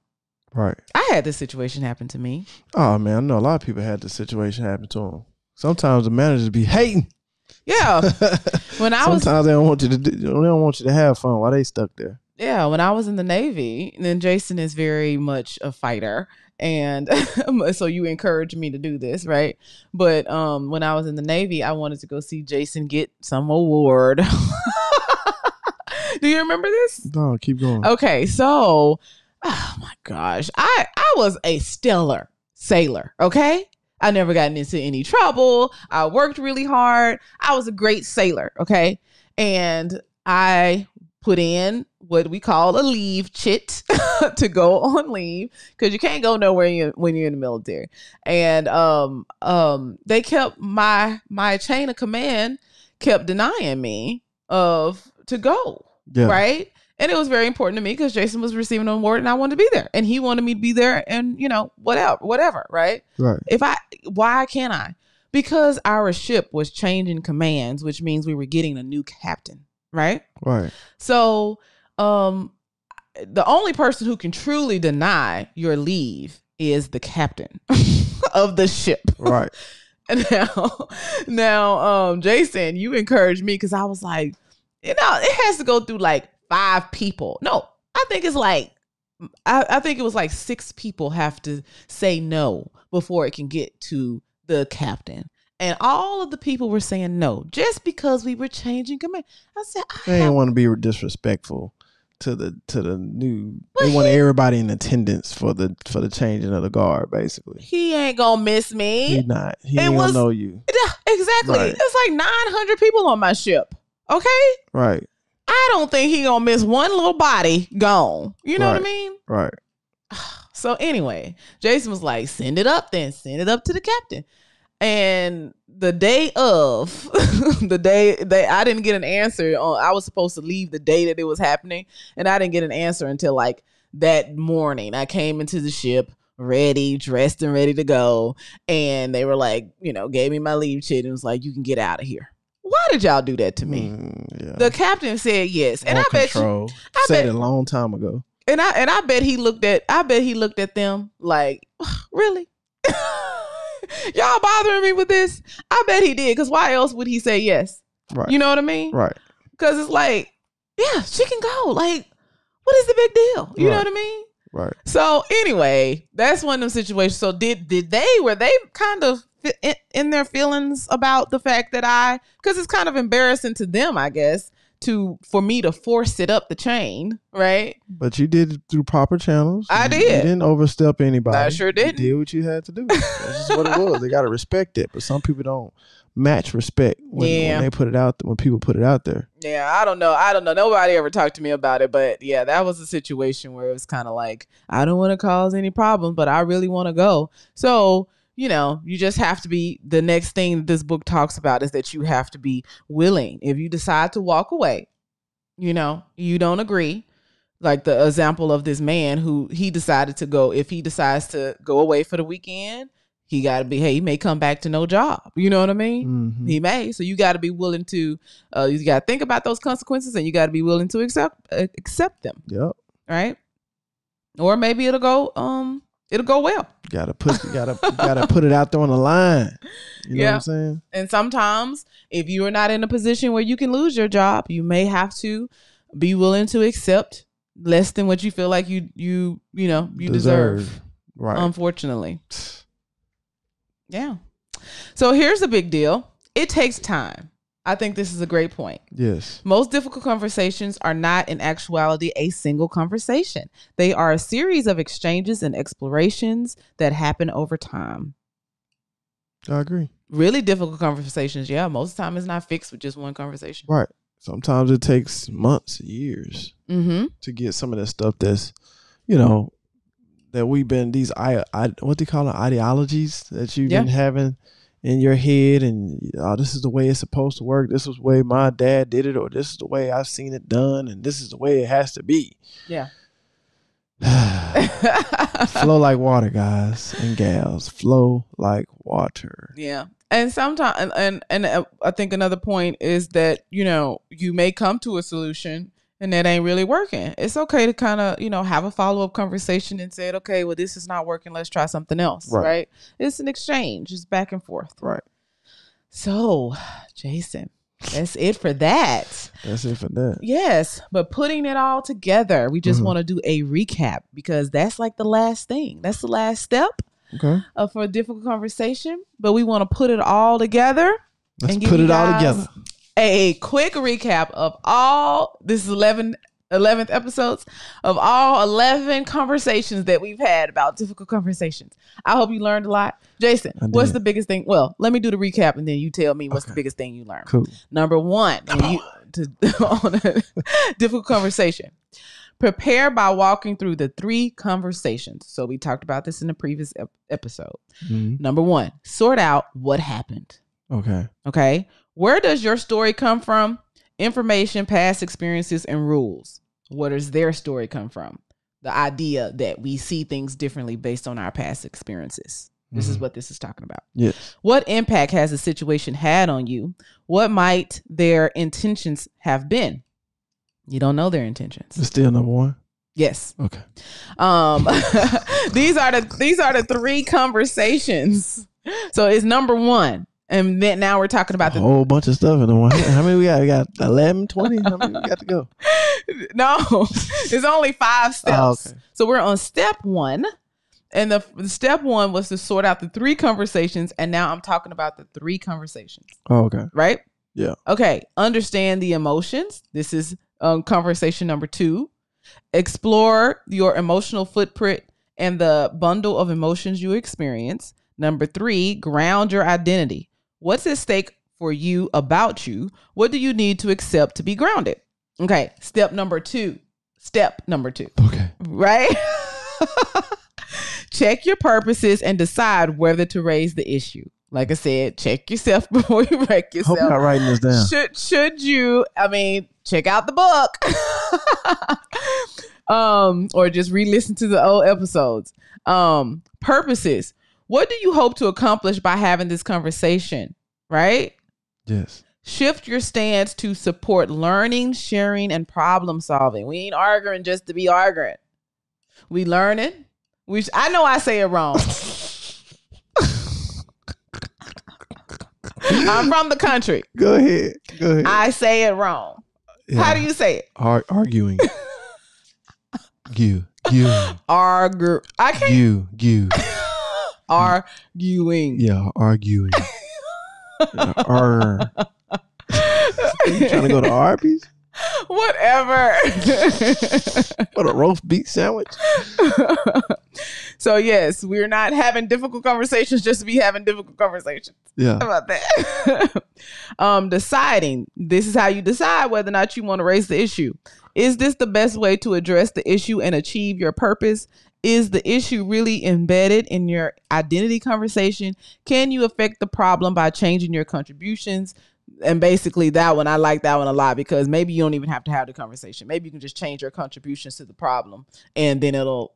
Right. I had this situation happen to me. Oh man, I know a lot of people had this situation happen to them. Sometimes the managers be hating. Yeah. Sometimes they don't want you to they don't want you to have fun while they stuck there. Yeah, when I was in the Navy, then Jason is very much a fighter. And so you encouraged me to do this, right? But when I was in the Navy, I wanted to go see Jason get some award. Do you remember this? No, keep going. Okay, so, oh my gosh. I was a stellar sailor, okay? I never gotten into any trouble. I worked really hard. I was a great sailor, okay? And I put in what we call a leave chit to go on leave, because you can't go nowhere when you're in the military. And they kept my chain of command kept denying me to go, right? And it was very important to me because Jason was receiving an award and I wanted to be there, and he wanted me to be there, and whatever, right? Right. Why can't I? Because our ship was changing commands, which means we were getting a new captain. Right. So, the only person who can truly deny your leave is the captain of the ship. Right. And now, Jason, you encouraged me because I was like, it has to go through like 5 people. No, I think it's like, I think it was like 6 people have to say no before it can get to the captain. And all of the people were saying no, just because we were changing command. I said, they didn't want to be disrespectful to the new. They want everybody in attendance for the changing of the guard. Basically, he ain't gonna miss me. He not. He ain't gonna know you. Exactly. Right. It's like 900 people on my ship. Okay. Right. I don't think he gonna miss one little body gone. You know what I mean? Right. So anyway, Jason was like, "Send it up, then. Send it up to the captain." And the day of I didn't get an answer. I was supposed to leave the day that it was happening, and I didn't get an answer until like that morning. I came into the ship ready, dressed and ready to go, and they were like, gave me my leave chit and was like, "You can get out of here." Why did y'all do that to me? The captain said yes, and I bet said it a long time ago. And I bet he looked at them like, really? Y'all bothering me with this? I bet he did, because why else would he say yes? Right. You know what I mean? Right. Because it's like, yeah, she can go. Like, what is the big deal? You know what I mean? Right. So anyway, that's one of them situations. So were they kind of in their feelings about the fact that because it's kind of embarrassing to them, I guess, for me to force it up the chain, right? But you did it through proper channels. I did. You didn't overstep anybody. I sure didn't. You did what you had to do. That's just what it was. They got to respect it. But some people don't match respect when they put it out. When people put it out there. Yeah, I don't know. Nobody ever talked to me about it. But yeah, that was a situation where it was kind of like, I don't want to cause any problems, but I really want to go. So, you just have to be, the next thing that this book talks about is that you have to be willing. If you decide to walk away, you don't agree. Like the example of this man who he decided to go. If he decides to go away for the weekend, he got to be, he may come back to no job. You know what I mean? Mm-hmm. He may. So you got to be willing to, you got to think about those consequences, and you got to be willing to accept them. Yep. Right. Or maybe it'll go well. Gotta put it out there on the line. You know what I'm saying? And sometimes if you are not in a position where you can lose your job, you may have to be willing to accept less than what you feel like you deserve. Right. Unfortunately. Yeah. So here's the big deal. It takes time. I think this is a great point. Yes. Most difficult conversations are not in actuality a single conversation. They are a series of exchanges and explorations that happen over time. I agree. Really difficult conversations, most of the time it's not fixed with just one conversation. Right. Sometimes it takes months, years to get some of that stuff that's, that we've been, these, what do you call it, ideologies that you've been having in your head, and this is the way it's supposed to work. This is the way my dad did it, or this is the way I've seen it done, and this is the way it has to be. Yeah. Flow like water, guys and gals. Flow like water. Yeah. And sometimes, and I think another point is that, you may come to a solution and that ain't really working. It's okay to kind of, have a follow-up conversation and say, okay, well, this is not working. Let's try something else. Right. It's an exchange. It's back and forth. Right. So, Jason, that's it for that. That's it for that. Yes. But putting it all together, we just want to do a recap because that's like the last thing. That's the last step. Okay. For a difficult conversation, but we want to put it all together. Let's put it all together. A quick recap of all, this is 11th episodes of all 11 conversations that we've had about difficult conversations. I hope you learned a lot. Jason, what's the biggest thing? Well, let me do the recap and then you tell me what's the biggest thing you learned. Cool. Number one, on a difficult conversation. Prepare by walking through the 3 conversations. So we talked about this in the previous episode. Number 1, sort out what happened. Okay. Where does your story come from? Information, past experiences, and rules. Where does their story come from? The idea that we see things differently based on our past experiences. This is what this is talking about. Yes. What impact has the situation had on you? What might their intentions have been? You don't know their intentions. It's still number 1? Yes. Okay. These are the 3 conversations. So it's number 1. And then now we're talking about a whole bunch of stuff in the one. How many we got? We got 11, 20? How many we got to go? No, it's only 5 steps. Oh, okay. So we're on step 1. And the step 1 was to sort out the 3 conversations. And now I'm talking about the 3 conversations. Oh, okay. Right? Yeah. Okay. Understand the emotions. This is conversation number 2. Explore your emotional footprint and the bundle of emotions you experience. Number 3, ground your identity. What's at stake for you about you? What do you need to accept to be grounded? Okay. Step number 2. Okay. Right? Check your purposes and decide whether to raise the issue. Like I said, check yourself before you wreck yourself. Hope you're not writing this down. Should you, check out the book. Or just re-listen to the old episodes. Purposes. What do you hope to accomplish by having this conversation? Right? Yes. Shift your stance to support learning, sharing, and problem solving. We ain't arguing just to be arguing. We learning. I know I say it wrong. I'm from the country. Go ahead. I say it wrong. Yeah. How do you say it? Arguing. You. Argue. I can't. You. Arguing. Yeah, arguing. You trying to go to Arby's? Whatever. What, a roast beef sandwich? So yes, we're not having difficult conversations just to be having difficult conversations. Yeah. How about that? Deciding. This is how you decide whether or not you want to raise the issue. Is this the best way to address the issue and achieve your purpose? Is the issue really embedded in your identity conversation? Can you affect the problem by changing your contributions? And basically that one, I like that one a lot because maybe you don't even have to have the conversation. Maybe you can just change your contributions to the problem and then it'll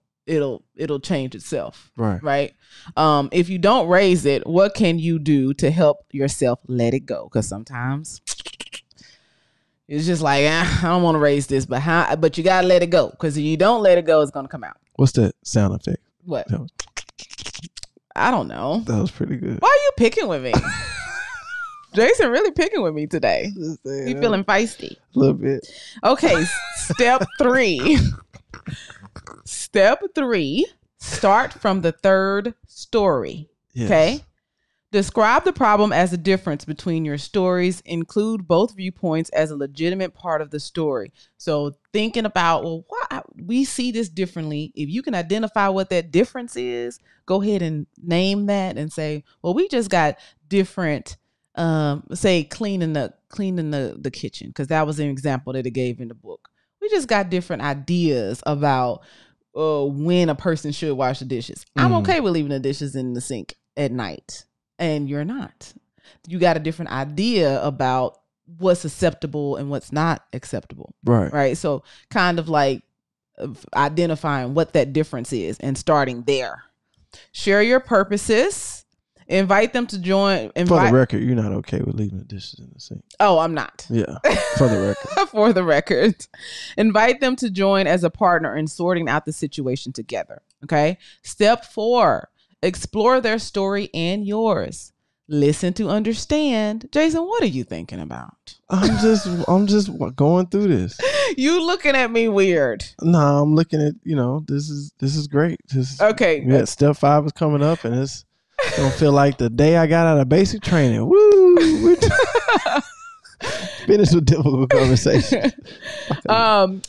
change itself. Right. If you don't raise it, what can you do to help yourself let it go? Because sometimes it's just like, I don't want to raise this, but you got to let it go. Because if you don't let it go, it's going to come out. What's that sound effect? What? I don't know. That was pretty good. Why are you picking with me? Jason really picking with me today. You feeling feisty? A little bit. Okay, step 3. Step 3, start from the 3rd story. Yes. Okay? Describe the problem as a difference between your stories. Include both viewpoints as a legitimate part of the story. So thinking about, well, why we see this differently. If you can identify what that difference is, go ahead and name that and say, well, we just got different, say cleaning the kitchen, because that was an example that it gave in the book. We just got different ideas about when a person should wash the dishes. I'm okay with leaving the dishes in the sink at night. and you're not. You got a different idea about what's acceptable and what's not acceptable. Right. So kind of like identifying what that difference is and starting there. Share your purposes. Invite them to join. For the record, you're not okay with leaving the dishes in the sink. Oh, I'm not. Yeah. For the record. For the record. Invite them to join as a partner in sorting out the situation together. Okay. Step 4, explore their story and yours. Listen to understand. Jason, what are you thinking about? I'm just going through this. You looking at me weird. No, I'm looking at, this is great. Okay. Yeah, step 5 is coming up, and it's gonna feel like the day I got out of basic training. Woo! Finish with difficult conversation.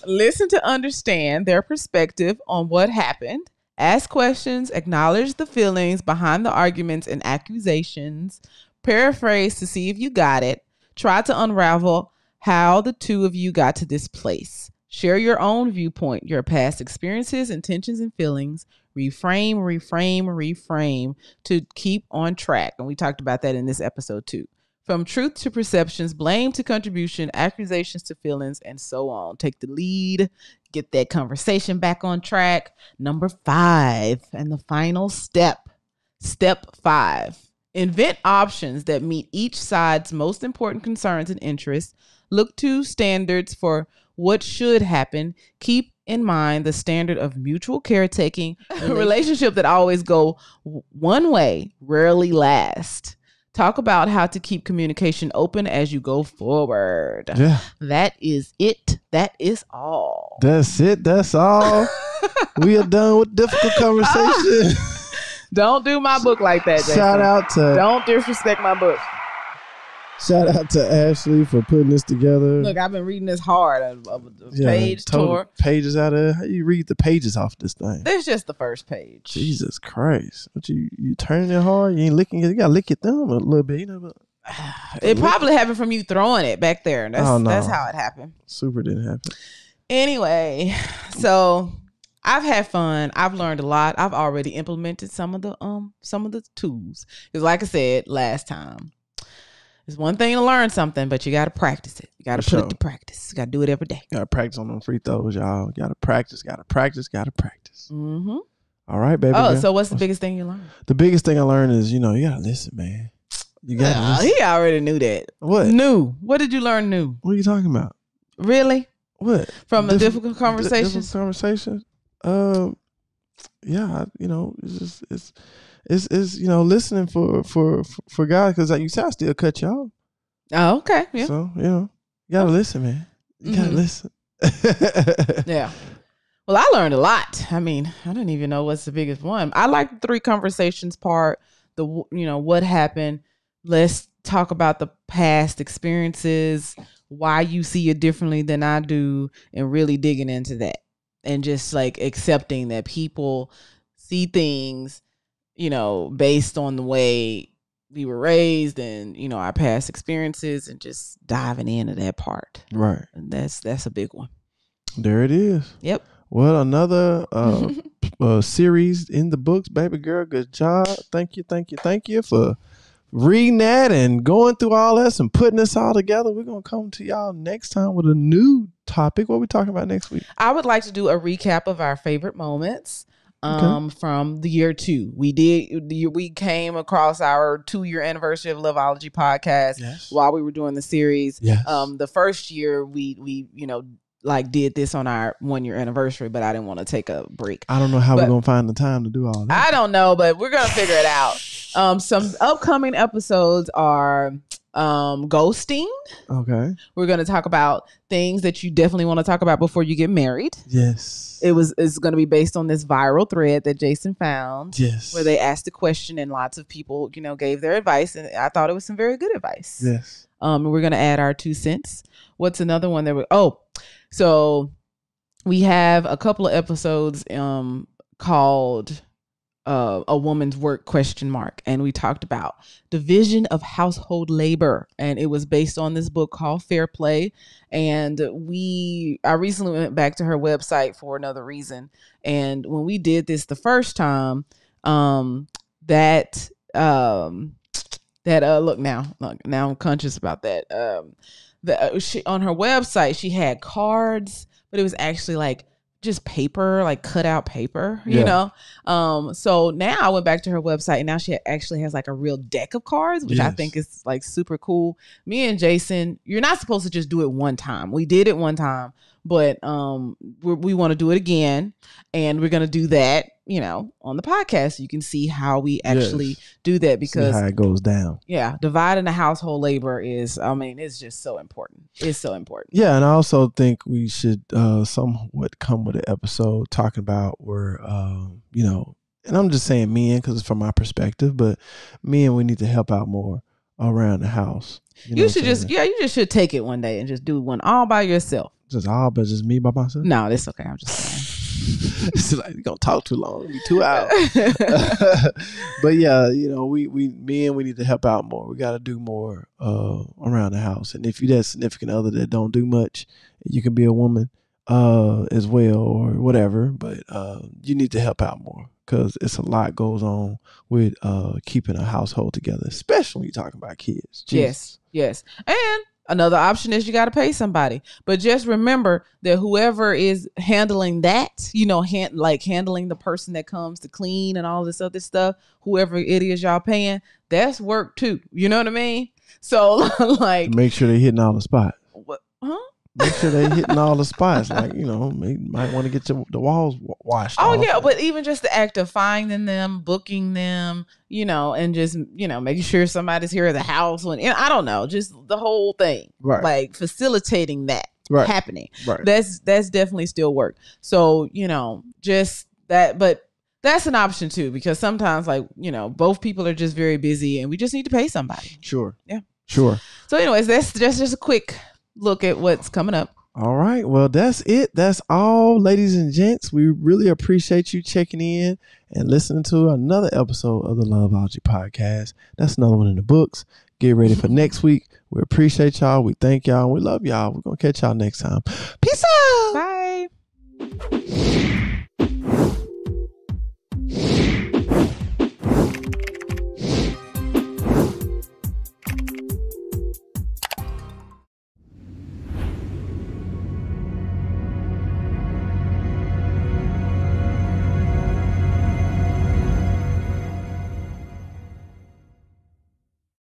Listen to understand their perspective on what happened. Ask questions, acknowledge the feelings behind the arguments and accusations, paraphrase to see if you got it, try to unravel how the two of you got to this place. Share your own viewpoint, your past experiences, intentions, and feelings. Reframe to keep on track. And we talked about that in this episode too. From truth to perceptions, blame to contribution, accusations to feelings, and so on. Take the lead, get that conversation back on track. Number 5, and the final step. Step 5, invent options that meet each side's most important concerns and interests. Look to standards for what should happen. Keep in mind the standard of mutual caretaking. A relationship that always go one way rarely last. Talk about how to keep communication open as you go forward. Yeah. That is it. That is all. That's it. That's all. We are done with difficult conversation. Don't do my book like that, Jason. Don't disrespect my book. Shout out to Ashley for putting this together. Look, I've been reading this hard. Page tour. Pages out of. How you read the pages off this thing? There's just the first page. Jesus Christ! What you turning it hard? You ain't licking it. You gotta lick your thumb a little bit. But it probably happened from you throwing it back there. That's how it happened. Super didn't happen. Anyway, so I've had fun. I've learned a lot. I've already implemented some of the tools. Because like I said last time, it's one thing to learn something, but you got to practice it. You got to put it to practice. You got to do it every day. Got to practice on them free throws, y'all. Got to practice. Mm-hmm. All right, baby. Oh, so what's the biggest thing you learned? The biggest thing I learned is, you got to listen, man. You got to listen. He already knew that. What? New. What did you learn new? What are you talking about? Really? What? From the difficult conversations? Difficult conversations? Yeah, it's listening for God, because like you said, I still cut you off. Oh, okay. Yeah. So, you gotta listen, man. You gotta listen. Yeah. Well, I learned a lot. I mean, I don't even know what's the biggest one. I like the 3 conversations part, what happened. Let's talk about the past experiences, why you see it differently than I do, and really digging into that. And just like accepting that people see things, based on the way we were raised and, our past experiences, and just diving into that part. Right. And that's a big one. There it is. Yep. Well, another series in the books, baby girl. Good job. Thank you for reading that and going through all this and putting this all together. We're going to come to y'all next time with a new topic. What are we talking about next week? I would like to do a recap of our favorite moments from the year 2. We came across our 2-year anniversary of Loveology podcast while we were doing the series. Yes. The first year we did this on our 1-year anniversary, but I didn't want to take a break. I don't know how we're going to find the time to do all that. I don't know, but we're going to figure it out. Some upcoming episodes are ghosting. Okay. We're going to talk about things that you definitely want to talk about before you get married. Yes. It's going to be based on this viral thread that Jason found. Yes. Where they asked a question and lots of people, gave their advice, and I thought it was some very good advice. Yes. And we're going to add our 2 cents. What's another one so we have a couple of episodes called A Woman's Work ? And we talked about division of household labor, and it was based on this book called Fair Play. And I recently went back to her website for another reason, and when we did this the first time, that look now I'm conscious about that. She on her website she had cards, but it was actually like just paper, like cut out paper, you know? So now I went back to her website and now she actually has like a real deck of cards, which I think is like super cool. Me and Jason, you're not supposed to just do it one time. We did it one time, but we want to do it again, and we're going to do that, you know, on the podcast. So you can see how we actually do that, because see how it goes down. Yeah. Dividing the household labor is, I mean, it's just so important. It's so important. Yeah. And I also think we should somewhat come with an episode talking about where, you know, and I'm just saying men because it's from my perspective, but men, we need to help out more around the house. You should just, you just should take it one day and just do one all by yourself. Just me by myself? No, that's okay. I'm just saying. It's like, you're going to talk too long. It'll be 2 hours. But yeah, you know, we need to help out more. We got to do more around the house. And if you're that significant other that don't do much, you can be a woman as well or whatever. But you need to help out more, because it's a lot goes on with keeping a household together, especially when you're talking about kids. Jesus. Yes. And another option is you got to pay somebody. But just remember that whoever is handling that, you know, handling the person that comes to clean and all this other stuff, whoever it is y'all paying, that's work too. You know what I mean? So like, make sure they're hitting all the spots. What? Huh? Make sure they're hitting all the spots. Like, you know, you might want to get the walls washed. Oh, yeah. But even just the act of finding them, booking them, you know, and just, you know, making sure somebody's here at the house. And I don't know, just the whole thing. Right. Like facilitating that happening. Right. That's definitely still work. So, you know, just that. But that's an option too, because sometimes, like, you know, both people are just very busy and we just need to pay somebody. Sure. Yeah. Sure. So anyways, that's just a quick look at what's coming up. All right. Well, that's it. That's all, ladies and gents. We really appreciate you checking in and listening to another episode of the Loveology podcast. That's another one in the books. Get ready for next week. We appreciate y'all. We thank y'all. We love y'all. We're going to catch y'all next time. Peace out. Bye.